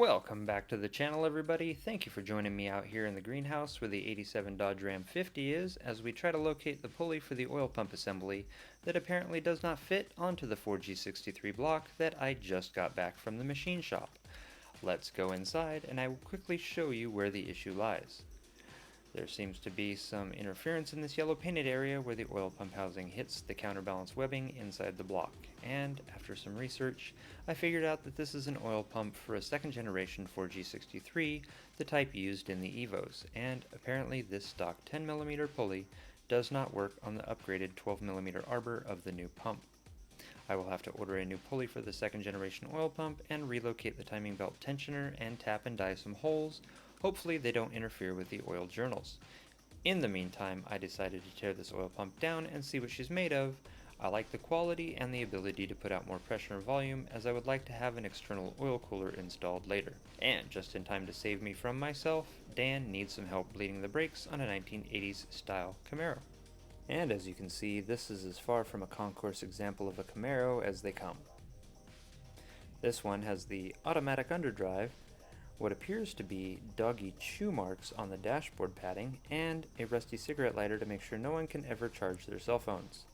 Welcome back to the channel, everybody. Thank you for joining me out here in the greenhouse where the 87 Dodge Ram 50 is, as we try to locate the pulley for the oil pump assembly that apparently does not fit onto the 4G63 block that I just got back from the machine shop. Let's go inside and I will quickly show you where the issue lies. There seems to be some interference in this yellow painted area where the oil pump housing hits the counterbalance webbing inside the block, and after some research, I figured out that this is an oil pump for a second generation 4G63, the type used in the Evos, and apparently this stock 10mm pulley does not work on the upgraded 12mm arbor of the new pump. I will have to order a new pulley for the second generation oil pump and relocate the timing belt tensioner and tap and die some holes. Hopefully they don't interfere with the oil journals. In the meantime, I decided to tear this oil pump down and see what she's made of. I like the quality and the ability to put out more pressure and volume, as I would like to have an external oil cooler installed later. And just in time to save me from myself, Dan needs some help bleeding the brakes on a 1980s style Camaro. And as you can see, this is as far from a concourse example of a Camaro as they come. This one has the automatic underdrive, what appears to be doggy chew marks on the dashboard padding, and a rusty cigarette lighter to make sure no one can ever charge their cell phones.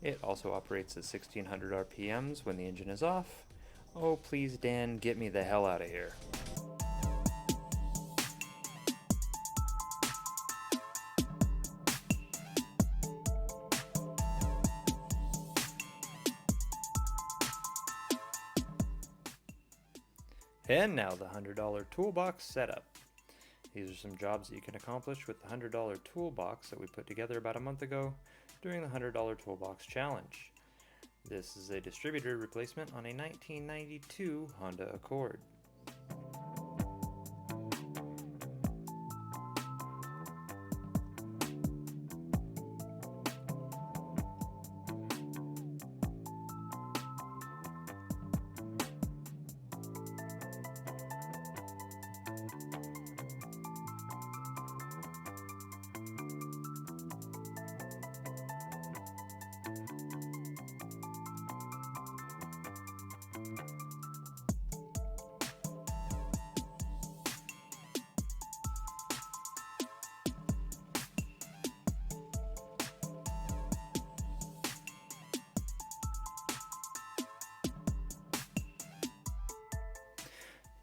It also operates at 1600 RPMs when the engine is off. Oh please Dan, get me the hell out of here. And now the $100 Toolbox setup. These are some jobs that you can accomplish with the $100 Toolbox that we put together about a month ago during the $100 Toolbox Challenge. This is a distributor replacement on a 1992 Honda Accord.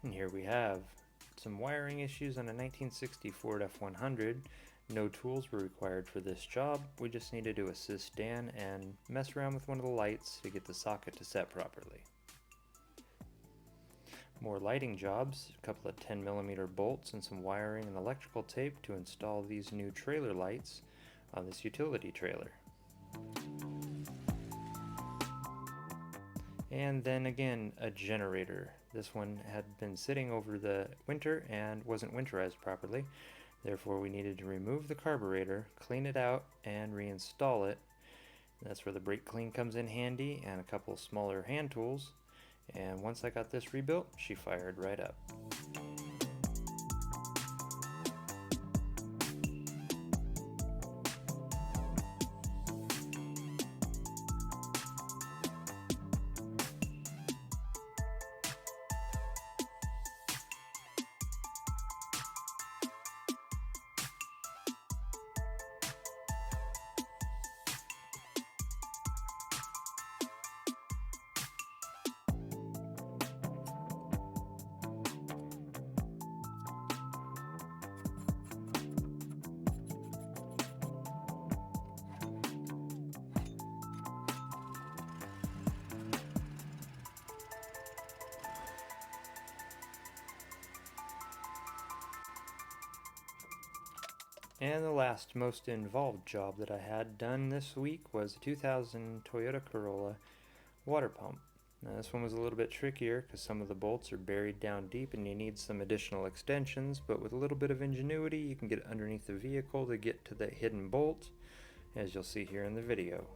And here we have some wiring issues on a 1960 Ford F100. No tools were required for this job. We just needed to assist Dan and mess around with one of the lights to get the socket to set properly. More lighting jobs, a couple of 10mm bolts and some wiring and electrical tape to install these new trailer lights on this utility trailer. And then again, a generator. This one had been sitting over the winter and wasn't winterized properly. Therefore we needed to remove the carburetor, clean it out, and reinstall it. That's where the brake clean comes in handy, and a couple of smaller hand tools. And once I got this rebuilt, she fired right up. And the last most involved job that I had done this week was a 2000 Toyota Corolla water pump. Now this one was a little bit trickier because some of the bolts are buried down deep and you need some additional extensions, but with a little bit of ingenuity you can get underneath the vehicle to get to the hidden bolt, as you'll see here in the video.